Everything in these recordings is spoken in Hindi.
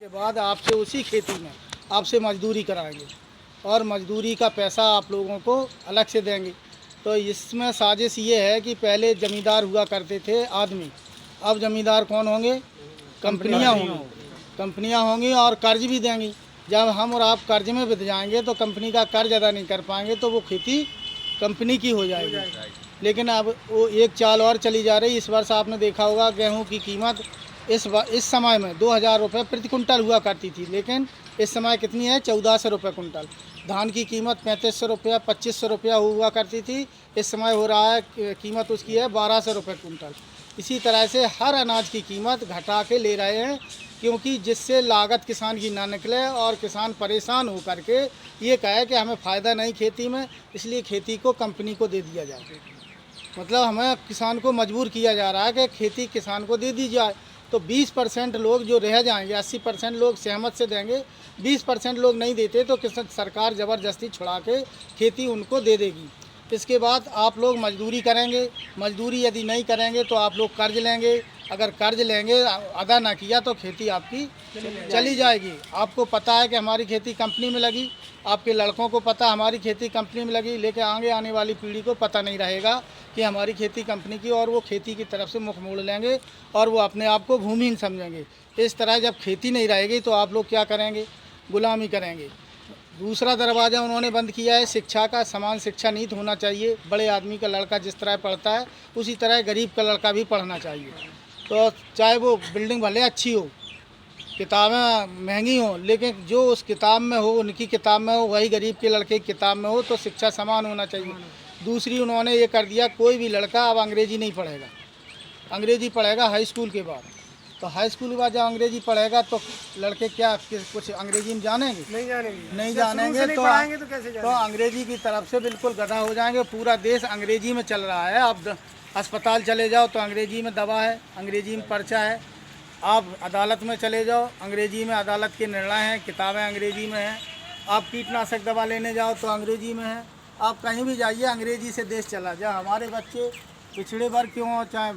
के बाद आपसे उसी खेती में आपसे मजदूरी कराएंगे और मजदूरी का पैसा आप लोगों को अलग से देंगे। तो इसमें साजिश ये है कि पहले ज़मींदार हुआ करते थे आदमी, अब ज़मींदार कौन होंगे? कंपनियां होंगी। कंपनियां होंगी और कर्ज भी देंगी। जब हम और आप कर्ज में बिध जाएंगे तो कंपनी का कर्ज अदा नहीं कर पाएंगे तो वो खेती कंपनी की हो जाएगी। लेकिन अब वो एक चाल और चली जा रही। इस वर्ष आपने देखा होगा गेहूं की कीमत इस समय में 2000 रुपये प्रति कुंटल हुआ करती थी, लेकिन इस समय कितनी है? 1400 रुपये कुंटल। धान की कीमत 3500 रुपया 2500 रुपया हुआ करती थी, इस समय हो रहा है कीमत उसकी है 1200 रुपये कुंटल। इसी तरह से हर अनाज की कीमत घटा के ले रहे हैं, क्योंकि जिससे लागत किसान की ना निकले और किसान परेशान हो करके ये कहे कि हमें फ़ायदा नहीं खेती में, इसलिए खेती को कंपनी को दे दिया जाए। मतलब हमें किसान को मजबूर किया जा रहा है कि खेती किसान को दे दी जाए। तो 20% लोग जो रह जाएंगे, 80% लोग सहमत से देंगे, 20% लोग नहीं देते तो किसान सरकार ज़बरदस्ती छुड़ा के खेती उनको दे देगी। इसके बाद आप लोग मजदूरी करेंगे, मजदूरी यदि नहीं करेंगे तो आप लोग कर्ज लेंगे, अगर कर्ज लेंगे अदा ना किया तो खेती आपकी चली जाएगी। आपको पता है कि हमारी खेती कंपनी में लगी, आपके लड़कों को पता हमारी खेती कंपनी में लगी, लेकिन आगे आने वाली पीढ़ी को पता नहीं रहेगा कि हमारी खेती कंपनी की, और वो खेती की तरफ से मुख मोड़ लेंगे और वो अपने आप को भूमिहीन समझेंगे। इस तरह जब खेती नहीं रहेगी तो आप लोग क्या करेंगे? गुलामी करेंगे। दूसरा दरवाज़ा उन्होंने बंद किया है शिक्षा का। समान शिक्षा नीति होना चाहिए। बड़े आदमी का लड़का जिस तरह पढ़ता है उसी तरह गरीब का लड़का भी पढ़ना चाहिए। तो चाहे वो बिल्डिंग भले अच्छी हो, किताबें महंगी हों, लेकिन जो उस किताब में हो, उनकी किताब में हो, वही गरीब के लड़के की किताब में हो, तो शिक्षा समान होना चाहिए। दूसरी उन्होंने ये कर दिया, कोई भी लड़का अब अंग्रेजी नहीं पढ़ेगा, अंग्रेजी पढ़ेगा हाई स्कूल के बाद। तो हाई स्कूल के बाद जब अंग्रेजी पढ़ेगा तो लड़के क्या कुछ अंग्रेजी में जानेंगे? नहीं जानेंगे तो अंग्रेजी की तरफ से बिल्कुल गधा हो जाएंगे। पूरा देश अंग्रेजी में चल रहा है। अब अस्पताल चले जाओ तो अंग्रेजी में दवा है, अंग्रेजी में पर्चा है। आप अदालत में चले जाओ, अंग्रेजी में अदालत के निर्णय हैं, किताबें अंग्रेजी में हैं। आप कीटनाशक दवा लेने जाओ तो अंग्रेजी में है। आप कहीं भी जाइए अंग्रेजी से देश चला। जब हमारे बच्चे पिछड़े वर्ग के हों, चाहे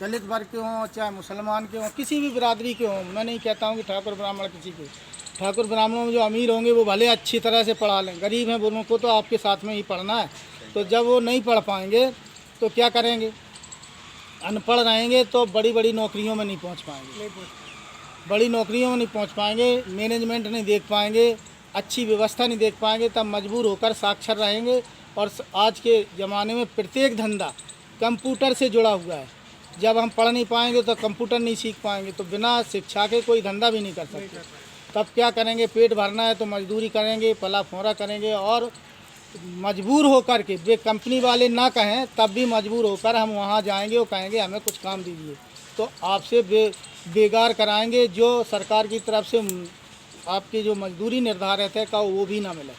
दलित वर्ग के हों, चाहे मुसलमान के हों, किसी भी बिरादरी के हों, मैं नहीं कहता हूँ कि ठाकुर ब्राह्मण किसी के, ठाकुर ब्राह्मणों में जो अमीर होंगे वो भले अच्छी तरह से पढ़ा लें, गरीब हैं वो को तो आपके साथ में ही पढ़ना है। तो जब वो नहीं पढ़ पाएंगे तो क्या करेंगे? अनपढ़ रहेंगे तो बड़ी बड़ी नौकरियों में नहीं पहुंच पाएंगे, बड़ी नौकरियों में नहीं पहुंच पाएंगे, मैनेजमेंट नहीं देख पाएंगे, अच्छी व्यवस्था नहीं देख पाएंगे। तब मजबूर होकर साक्षर रहेंगे। और आज के ज़माने में प्रत्येक धंधा कंप्यूटर से जुड़ा हुआ है। जब हम पढ़ नहीं पाएंगे तो कंप्यूटर नहीं सीख पाएंगे, तो बिना शिक्षा के कोई धंधा भी नहीं कर सकते। तब क्या करेंगे? पेट भरना है तो मजदूरी करेंगे, पला फोरा करेंगे, और मजबूर होकर के, वे कंपनी वाले ना कहें तब भी मजबूर होकर हम वहाँ जाएंगे और कहेंगे हमें कुछ काम दीजिए। तो आपसे बेगार कराएंगे। जो सरकार की तरफ से आपकी जो मजदूरी निर्धारित है का वो भी ना मिले,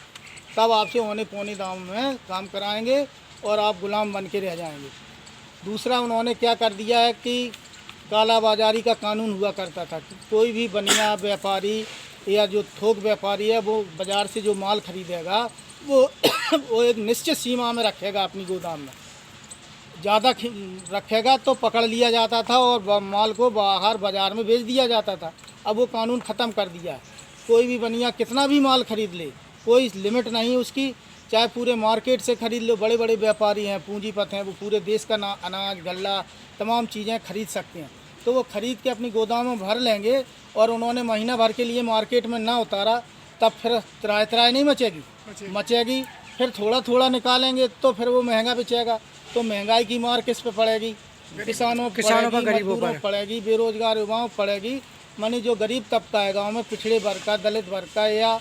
तब आपसे औने पौने दाम में काम कराएंगे और आप गुलाम बन के रह जाएंगे। दूसरा उन्होंने क्या कर दिया है कि काला बाजारी का कानून हुआ करता था कि कोई भी बनिया व्यापारी या जो थोक व्यापारी है वो बाज़ार से जो माल खरीदेगा वो एक निश्चित सीमा में रखेगा अपनी गोदाम में। ज़्यादा रखेगा तो पकड़ लिया जाता था और माल को बाहर बाज़ार में बेच दिया जाता था। अब वो कानून ख़त्म कर दिया है। कोई भी बनिया कितना भी माल खरीद ले, कोई लिमिट नहीं उसकी, चाहे पूरे मार्केट से खरीद लो। बड़े बड़े व्यापारी हैं, पूंजीपति हैं, वो पूरे देश का अनाज गल्ला तमाम चीज़ें खरीद सकते हैं। तो वो खरीद के अपनी गोदाम में भर लेंगे और उन्होंने महीना भर के लिए मार्केट में ना उतारा, तब फिर त्राय नहीं मचेगी। फिर थोड़ा थोड़ा निकालेंगे तो फिर वो महंगा बेचेगा। तो महंगाई की मार किस पे पड़ेगी? किसानों पर, गरीबों पर पड़ेगी, बेरोजगार युवाओं पड़ेगी। मानी जो गरीब तबका है गाँव में, पिछड़े वर्ग का, दलित वर्ग का, या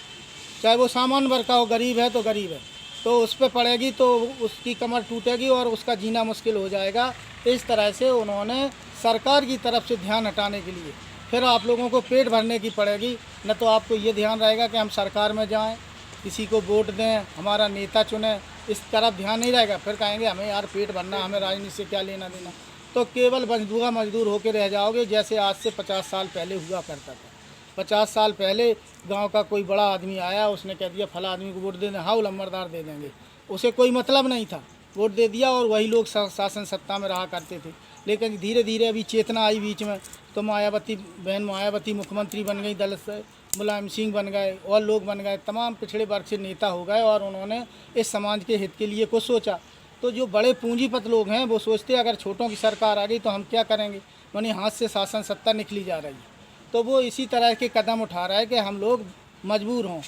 चाहे वो सामान्य वर्ग का हो, गरीब है तो गरीब है, तो उस पर पड़ेगी तो उसकी कमर टूटेगी और उसका जीना मुश्किल हो जाएगा। इस तरह से उन्होंने सरकार की तरफ से ध्यान हटाने के लिए फिर आप लोगों को पेट भरने की पड़ेगी। न तो आपको ये ध्यान रहेगा कि हम सरकार में जाएं, किसी को वोट दें, हमारा नेता चुनें, इस तरफ ध्यान नहीं रहेगा। फिर कहेंगे हमें यार पेट भरना, हमें राजनीति से क्या लेना देना। तो केवल मजदूर होकर रह जाओगे, जैसे आज से 50 साल पहले हुआ करता था। 50 साल पहले गांव का कोई बड़ा आदमी आया, उसने कह दिया फला आदमी को वोट दे दें, हाँ लंबरदार दे देंगे। उसे कोई मतलब नहीं था, वोट दे दिया और वही लोग शासन सत्ता में रहा करते थे। लेकिन धीरे धीरे अभी चेतना आई बीच में, तो बहन मायावती मुख्यमंत्री बन गई, दल से मुलायम सिंह बन गए और लोग बन गए, तमाम पिछड़े वर्ग से नेता हो गए और उन्होंने इस समाज के हित के लिए कुछ सोचा। तो जो बड़े पूंजीपत लोग हैं वो सोचते अगर छोटों की सरकार आ गई तो हम क्या करेंगे, यानी हाथ से शासन सत्ता निकली जा रही है। तो वो इसी तरह के कदम उठा रहा है कि हम लोग मजबूर हों,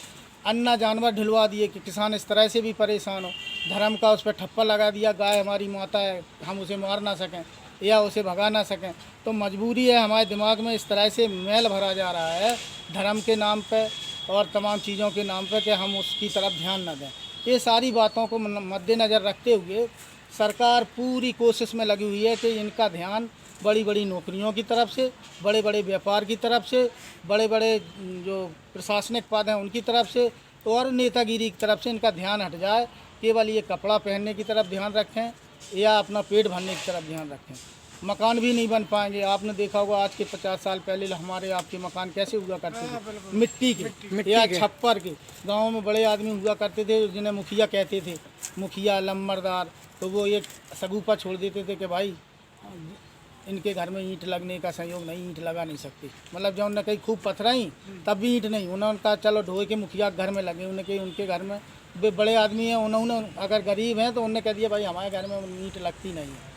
अन्ना जानवर ढिलवा दिए कि किसान इस तरह से भी परेशान हो, धर्म का उस पर ठप्पा लगा दिया, गाय हमारी माता है, हम उसे मार ना सकें या उसे भगा ना सकें। तो मजबूरी है, हमारे दिमाग में इस तरह से मैल भरा जा रहा है धर्म के नाम पे और तमाम चीज़ों के नाम पे कि हम उसकी तरफ ध्यान न दें। ये सारी बातों को मद्देनज़र रखते हुए सरकार पूरी कोशिश में लगी हुई है कि इनका ध्यान बड़ी बड़ी नौकरियों की तरफ से, बड़े बड़े व्यापार की तरफ से, बड़े बड़े जो प्रशासनिक पद हैं उनकी तरफ से और नेतागिरी की तरफ से इनका ध्यान हट जाए। केवल ये कपड़ा पहनने की तरफ ध्यान रखें या अपना पेट भरने की तरफ ध्यान रखें। मकान भी नहीं बन पाएंगे। आपने देखा होगा आज के 50 साल पहले हमारे आपके मकान कैसे हुआ करते थे, मिट्टी के या छप्पर के। गाँव में बड़े आदमी हुआ करते थे जिन्हें मुखिया कहते थे, मुखिया लम्बरदार, तो वो एक सगुफा छोड़ देते थे कि भाई इनके घर में ईंट लगने का संयोग नहीं, ईंट लगा नहीं सकती। मतलब जब उन्होंने कहीं खूब पथराई तब भी ईंट नहीं, उन्होंने कहा चलो ढोए के मुखिया के घर में लगे। उनके उनके घर में वे बड़े आदमी हैं, उन्होंने अगर गरीब हैं तो उन्होंने कह दिया भाई हमारे घर में ईंट लगती नहीं है।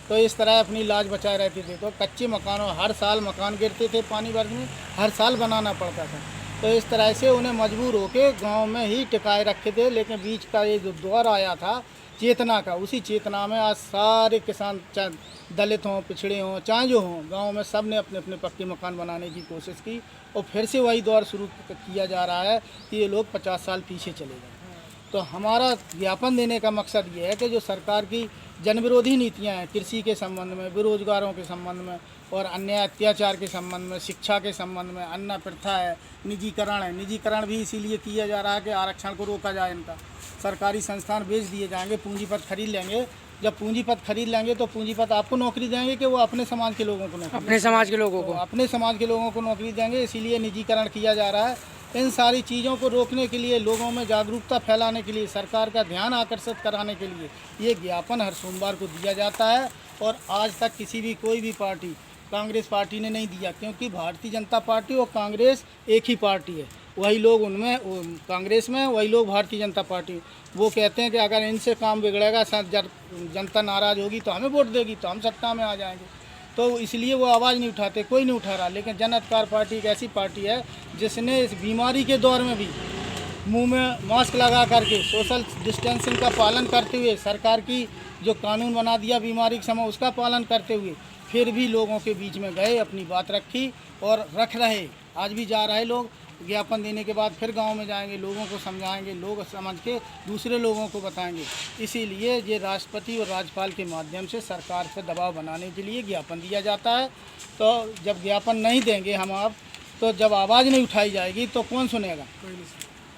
तो इस तरह अपनी लाज बचाए रहते थे। तो कच्चे मकानों, हर साल मकान गिरते थे पानी भरने में, हर साल बनाना पड़ता था। तो इस तरह से उन्हें मजबूर होकर गाँव में ही टिकाए रखे थे। लेकिन बीच का ये जो दौर आया था चेतना का, उसी चेतना में आज सारे किसान, चाहे दलित हों, पिछड़े हों, चाहे जो हों, गांव में सब ने अपने अपने पक्के मकान बनाने की कोशिश की और फिर से वही दौर शुरू किया जा रहा है कि ये लोग 50 साल पीछे चले गए। तो हमारा ज्ञापन देने का मकसद ये है कि जो सरकार की जनविरोधी नीतियाँ हैं कृषि के संबंध में, बेरोजगारों के संबंध में और अन्य अत्याचार के संबंध में, शिक्षा के संबंध में, अन्न प्रथा है, निजीकरण है। निजीकरण भी इसीलिए किया जा रहा है कि आरक्षण को रोका जाए। इनका सरकारी संस्थान बेच दिए जाएंगे, पूंजीपत खरीद लेंगे। जब पूंजीपत खरीद लेंगे तो पूंजीपत आपको नौकरी देंगे कि वो अपने समाज के लोगों को नौकरी, अपने समाज के लोगों को, अपने समाज के लोगों को नौकरी देंगे। इसीलिए निजीकरण किया जा रहा है। इन सारी चीज़ों को रोकने के लिए, लोगों में जागरूकता फैलाने के लिए, सरकार का ध्यान आकर्षित कराने के लिए ये ज्ञापन हर सोमवार को दिया जाता है। और आज तक किसी भी कोई भी पार्टी, कांग्रेस पार्टी ने नहीं दिया, क्योंकि भारतीय जनता पार्टी और कांग्रेस एक ही पार्टी है। वही लोग उनमें कांग्रेस में, वही लोग भारतीय जनता पार्टी। वो कहते हैं कि अगर इनसे काम बिगड़ेगा, जनता नाराज़ होगी तो हमें वोट देगी तो हम सत्ता में आ जाएंगे। तो इसलिए वो आवाज़ नहीं उठाते, कोई नहीं उठा रहा। लेकिन जन अधिकार पार्टी एक ऐसी पार्टी है जिसने इस बीमारी के दौर में भी मुंह में मास्क लगा करके, सोशल डिस्टेंसिंग का पालन करते हुए, सरकार की जो कानून बना दिया बीमारी के समय उसका पालन करते हुए, फिर भी लोगों के बीच में गए, अपनी बात रखी और रख रहे। आज भी जा रहे लोग, ज्ञापन देने के बाद फिर गांव में जाएंगे, लोगों को समझाएंगे, लोग समझ के दूसरे लोगों को बताएंगे। इसीलिए ये राष्ट्रपति और राज्यपाल के माध्यम से सरकार पर दबाव बनाने के लिए ज्ञापन दिया जाता है। तो जब ज्ञापन नहीं देंगे हम आप, तो जब आवाज़ नहीं उठाई जाएगी तो कौन सुनेगा?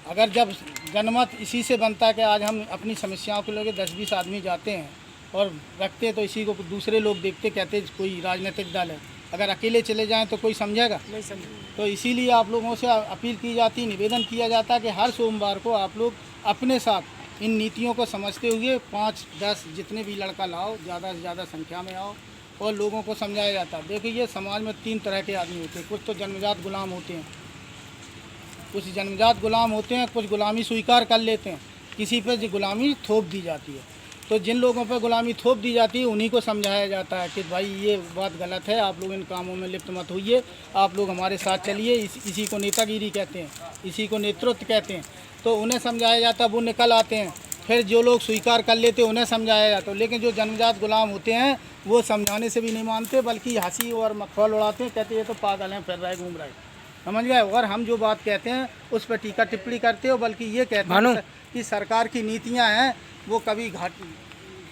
अगर जब जनमत इसी से बनता है कि आज हम अपनी समस्याओं को लेकर 10-20 आदमी जाते हैं और रखते, तो इसी को दूसरे लोग देखते, कहते कोई राजनीतिक दल है। अगर अकेले चले जाएं तो कोई समझेगा नहीं, समझेगा। तो इसीलिए आप लोगों से अपील की जाती, निवेदन किया जाता है कि हर सोमवार को आप लोग अपने साथ इन नीतियों को समझते हुए 5-10 जितने भी लड़का लाओ, ज़्यादा से ज़्यादा संख्या में आओ और लोगों को समझाया जाता है। देखिए, ये समाज में 3 तरह के आदमी होते हैं। कुछ तो जन्मजात गुलाम होते हैं, कुछ जन्मजात गुलाम होते हैं, कुछ गुलामी स्वीकार कर लेते हैं, किसी पर गुलामी थोप दी जाती है। तो जिन लोगों पर गुलामी थोप दी जाती है उन्हीं को समझाया जाता है कि भाई ये बात गलत है, आप लोग इन कामों में लिप्त मत होइए, आप लोग हमारे साथ चलिए। इसी को नेतागिरी कहते हैं, इसी को नेतृत्व कहते हैं। तो उन्हें समझाया जाता है, वो निकल आते हैं। फिर जो लोग स्वीकार कर लेते हैं उन्हें समझाया जाता है। लेकिन जो जन्मजात गुलाम होते हैं वो समझाने से भी नहीं मानते, बल्कि हंसी और मखौल उड़ाते हैं, कहते हैं तो पागल हैं, फिर रहे घूम रहे, समझ गए। और हम जो बात कहते हैं उस पर टीका टिप्पणी करते हो, बल्कि ये कहते हैं कि सरकार की नीतियां हैं वो कभी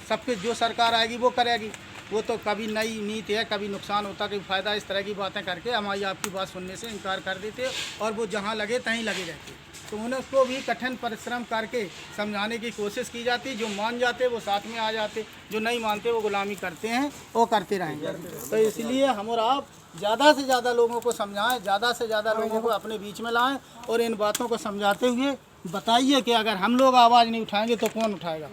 सबके, जो सरकार आएगी वो करेगी, वो तो कभी नई नीति है, कभी नुकसान होता, कभी फ़ायदा, इस तरह की बातें करके हमारी आपकी बात सुनने से इनकार कर देते और वो जहाँ लगे तहीं लगे रहते। तो उन्हें उसको भी कठिन परिश्रम करके समझाने की कोशिश की जाती। जो मान जाते वो साथ में आ जाते, जो नहीं मानते वो गुलामी करते हैं, वो करते रहेंगे। तो इसलिए हम और आप ज़्यादा से ज़्यादा लोगों को समझाएं, ज़्यादा से ज़्यादा लोगों को अपने बीच में लाएं और इन बातों को समझाते हुए बताइए कि अगर हम लोग आवाज़ नहीं उठाएंगे तो कौन उठाएगा।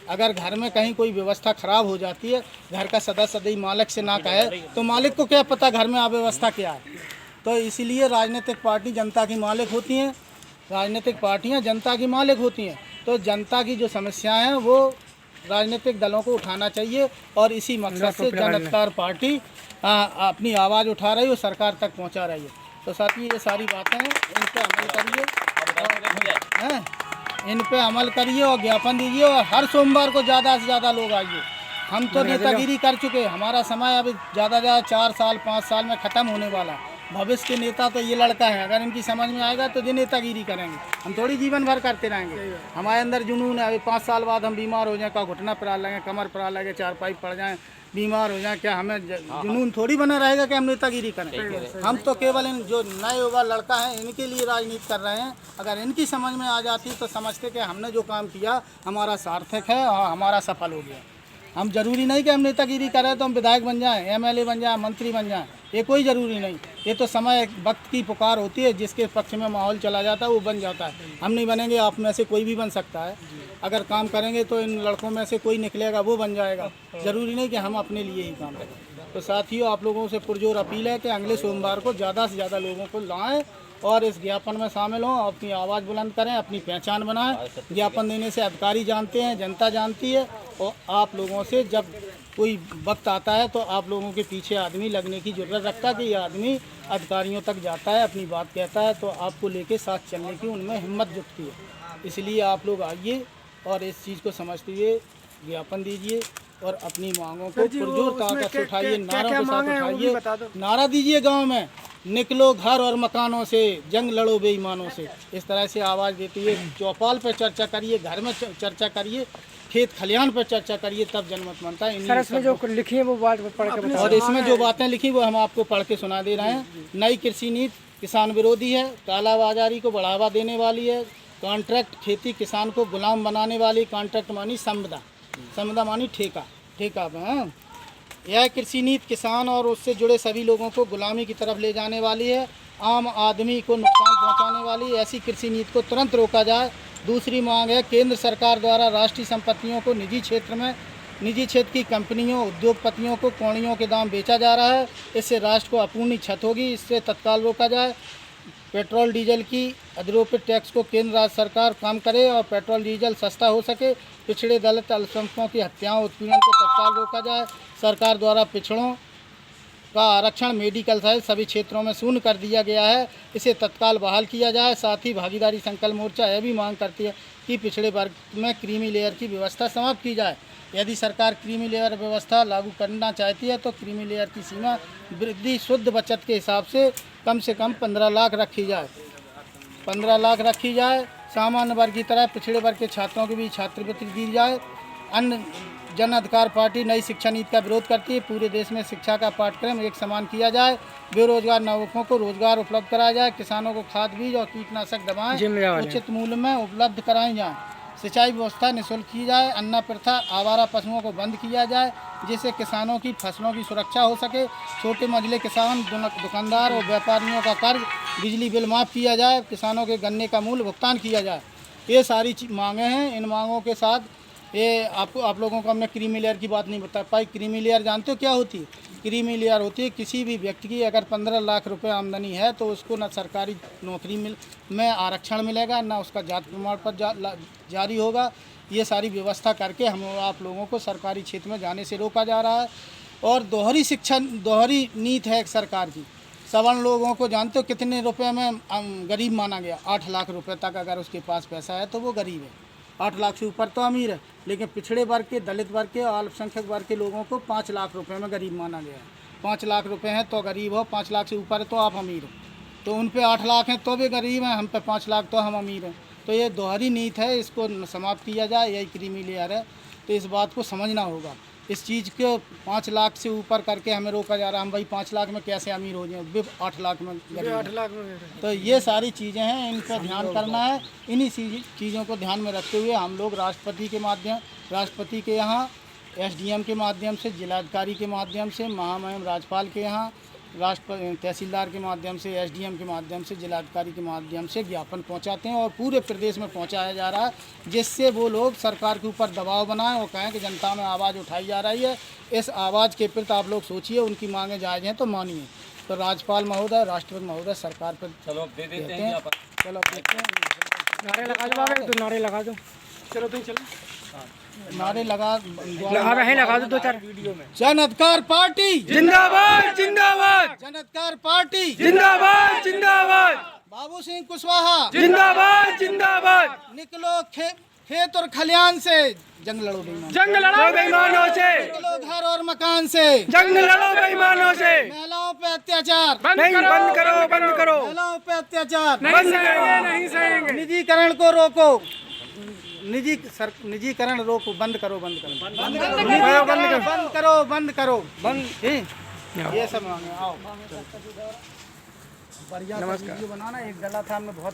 अगर घर में कहीं कोई व्यवस्था खराब हो जाती है, घर का सदस्य यदि मालिक से ना कहे तो मालिक को क्या पता घर में अव्यवस्था क्या है। तो इसीलिए राजनीतिक पार्टी जनता की मालिक होती हैं, राजनीतिक पार्टियां जनता की मालिक होती हैं। तो जनता की जो समस्याएं हैं वो राजनीतिक दलों को उठाना चाहिए और इसी मकसद से जन अधिकार पार्टी अपनी आवाज़ उठा रही है और सरकार तक पहुंचा रही है। तो साथ ही ये सारी बातें हैं, इन पर अमल करिए, इन पे अमल करिए और ज्ञापन दीजिए और हर सोमवार को ज़्यादा से ज़्यादा लोग आइए। हम तो नेतागिरी कर चुके, हमारा समय अभी ज़्यादा 4 साल 5 साल में ख़त्म होने वाला है। भविष्य के नेता तो ये लड़का है, अगर इनकी समझ में आएगा तो ये नेतागिरी करेंगे। हम थोड़ी जीवन भर करते रहेंगे। हमारे अंदर जुनून है, अभी 5 साल बाद हम बीमार हो जाएं, का घुटना पड़ा लगे, कमर पड़ा लगे, चारपाई पड़ जाएं, बीमार हो जाएं, क्या हमें जुनून थोड़ी बना रहेगा कि हम नेतागिरी करें। हम तो केवल इन जो नए युवा लड़का है इनके लिए राजनीति कर रहे हैं। अगर इनकी समझ में आ जाती तो समझते कि हमने जो काम किया हमारा सार्थक है और हमारा सफल हो गया। हम जरूरी नहीं कि हम नेतागिरी करें तो हम विधायक बन जाएं, एमएलए बन जाएं, मंत्री बन जाएं, ये कोई ज़रूरी नहीं। ये तो समय वक्त की पुकार होती है, जिसके पक्ष में माहौल चला जाता है वो बन जाता है। हम नहीं बनेंगे, आप में से कोई भी बन सकता है। अगर काम करेंगे तो इन लड़कों में से कोई निकलेगा, वो बन जाएगा। ज़रूरी नहीं कि हम अपने लिए ही काम करें। तो साथियों, आप लोगों से पुरजोर अपील है कि अगले सोमवार को ज़्यादा से ज़्यादा लोगों को लाएँ और इस ज्ञापन में शामिल हों, अपनी आवाज़ बुलंद करें, अपनी पहचान बनाएं। ज्ञापन देने से अधिकारी जानते हैं, जनता जानती है और आप लोगों से जब कोई वक्त आता है तो आप लोगों के पीछे आदमी लगने की ज़रूरत रखता है कि ये आदमी अधिकारियों तक जाता है, अपनी बात कहता है, तो आपको लेके साथ चलने की उनमें हिम्मत जुटती है। इसलिए आप लोग आइए और इस चीज़ को समझते हुए ज्ञापन दीजिए और अपनी मांगों को पुरजोर ताकत से उठाइए, नारों के साथ उठाइए। नारा दीजिए गांव में, निकलो घर और मकानों से, जंग लड़ो बेईमानों से। इस तरह से आवाज़ देती है। चौपाल पर चर्चा करिए, घर में चर्चा करिए, खेत खलिहान पर चर्चा करिए, तब जनमत बनता है। सर, इसमें जो लिखी है वो बात पढ़ के और इसमें जो बातें लिखी वो हम आपको पढ़ के सुना दे रहे हैं। नई कृषि नीति किसान विरोधी है, कालाबाजारी को बढ़ावा देने वाली है, कॉन्ट्रैक्ट खेती किसान को गुलाम बनाने वाली, कॉन्ट्रैक्ट मानी संविदा, संविदा मानी ठेका, ठेका में यह कृषि नीति किसान और उससे जुड़े सभी लोगों को गुलामी की तरफ ले जाने वाली है, आम आदमी को नुकसान पहुंचाने वाली। ऐसी कृषि नीति को तुरंत रोका जाए। दूसरी मांग है, केंद्र सरकार द्वारा राष्ट्रीय संपत्तियों को निजी क्षेत्र की कंपनियों उद्योगपतियों को कौड़ियों के दाम बेचा जा रहा है। इससे राष्ट्र को अपूर्णीय क्षति होगी, इससे तत्काल रोका जाए। पेट्रोल डीजल की अधिरोपित टैक्स को केंद्र राज्य सरकार कम करे और पेट्रोल डीजल सस्ता हो सके। पिछड़े दलित अल्पसंख्यकों की हत्याओं उत्पीड़न को तत्काल रोका जाए। सरकार द्वारा पिछड़ों का आरक्षण मेडिकल सहित सभी क्षेत्रों में शून्य कर दिया गया है, इसे तत्काल बहाल किया जाए। साथ ही भागीदारी संकल्प मोर्चा यह भी मांग करती है कि पिछड़े वर्ग में क्रीमी लेयर की व्यवस्था समाप्त की जाए। यदि सरकार क्रीमी लेयर व्यवस्था लागू करना चाहती है तो क्रीमी लेयर की सीमा वृद्धि शुद्ध बचत के हिसाब से कम 15 लाख रखी जाए, 15 लाख रखी जाए। सामान्य वर्ग की तरह पिछड़े वर्ग के छात्रों की भी छात्रवृत्ति दी जाए। अन्य जन अधिकार पार्टी नई शिक्षा नीति का विरोध करती है। पूरे देश में शिक्षा का पाठ्यक्रम एक समान किया जाए, बेरोजगार नवयुवकों को रोजगार उपलब्ध कराया जाए, किसानों को खाद बीज और कीटनाशक दवाएं उचित मूल्य में उपलब्ध कराई जाएं, सिंचाई व्यवस्था निःशुल्क की जाए, अन्न प्रथा आवारा पशुओं को बंद किया जाए जिससे किसानों की फसलों की सुरक्षा हो सके। छोटे मझले किसान, दुकानदार और व्यापारियों का कर्ज, बिजली बिल माफ़ किया जाए, किसानों के गन्ने का मूल्य भुगतान किया जाए। ये सारी मांगें हैं। इन मांगों के साथ ये आप लोगों को हमने क्रीमी लेयर की बात नहीं बता पाई। क्रीमी लेयर जानते हो क्या होती है? क्रीमी लेयर होती है किसी भी व्यक्ति की अगर 15 लाख रुपए आमदनी है तो उसको ना सरकारी नौकरी में आरक्षण मिलेगा, ना उसका जाति प्रमाण पत्र जारी होगा। ये सारी व्यवस्था करके हम आप लोगों को सरकारी क्षेत्र में जाने से रोका जा रहा है। और दोहरी नीति है सरकार की। सवर्ण लोगों को जानते हो कितने रुपए में गरीब माना गया? 8 लाख रुपए तक अगर उसके पास पैसा है तो वो गरीब है। 8 लाख से ऊपर तो अमीर है। लेकिन पिछड़े वर्ग के, दलित वर्ग के और अल्पसंख्यक वर्ग के लोगों को 5 लाख रुपए में गरीब माना गया है। 5 लाख रुपए हैं तो गरीब हो, 5 लाख से ऊपर है तो आप अमीर हो। तो उन पे 8 लाख हैं तो भी गरीब हैं, हम पे 5 लाख तो हम अमीर हैं। तो ये दोहरी नीति है, इसको समाप्त किया जाए, यही क्रीमी लेयर है। तो इस बात को समझना होगा। इस चीज़ को 5 लाख से ऊपर करके हमें रोका जा रहा है। हम भाई 5 लाख में कैसे अमीर हो जाएं, 8 लाख में गरीब। 8 लाख में। तो ये सारी चीज़ें हैं, इन पर ध्यान करना है। इन्हीं चीज़ों को ध्यान में रखते हुए हम लोग राष्ट्रपति के यहाँ, SDM के माध्यम से, जिलाधिकारी के माध्यम से, महामहिम राज्यपाल के यहाँ, तहसीलदार के माध्यम से, एसडीएम के माध्यम से, जिलाधिकारी के माध्यम से ज्ञापन पहुंचाते हैं और पूरे प्रदेश में पहुंचाया जा रहा है, जिससे वो लोग सरकार के ऊपर दबाव बनाएं और कहें कि जनता में आवाज़ उठाई जा रही है। इस आवाज़ के प्रति आप लोग सोचिए, उनकी मांगें जायज़ हैं तो मानिए। तो राज्यपाल महोदय, राष्ट्रपति महोदय सरकार पर चलो अब दे देते हैं। चलो अब देखते हैं, नारे लगा दो बाबा, दो नारे लगा दो। चलो तुम चलो, नारे लगा लगा दो दो चार। जन अधिकार पार्टी जिंदाबाद जिंदाबाद जन अधिकार पार्टी जिंदाबाद जिंदाबाद बाबू सिंह कुशवाहा जिंदाबाद जिंदाबाद। निकलो खेत और खलियान से, जंग लड़ो बेईमान, जंग लड़ो बेईमानों से, निकलो घर और मकान से, जंग लड़ो बेईमानों से। महिलाओं पे अत्याचार नहीं, बंद करो बंद करो, महिलाओं पे अत्याचार बंद करो, नहीं सहेंगे। निजीकरण को रोको, निजीकरण रोको, बंद करो बंद करो बंद करो बंद करो बंद करो बंद। ये सब मांगे। आओ बढ़िया वीडियो बनाना, एक गला था हमें बहुत